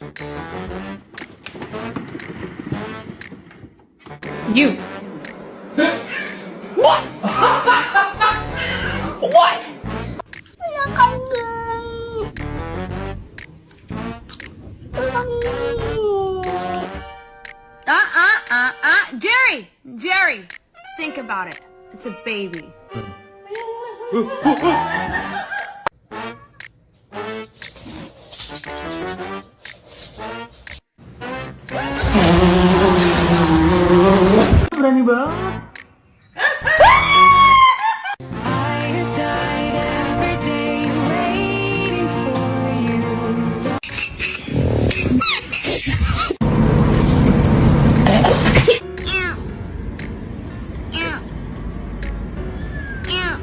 You. What? What? Jerry! Jerry! Think about it. It's a baby.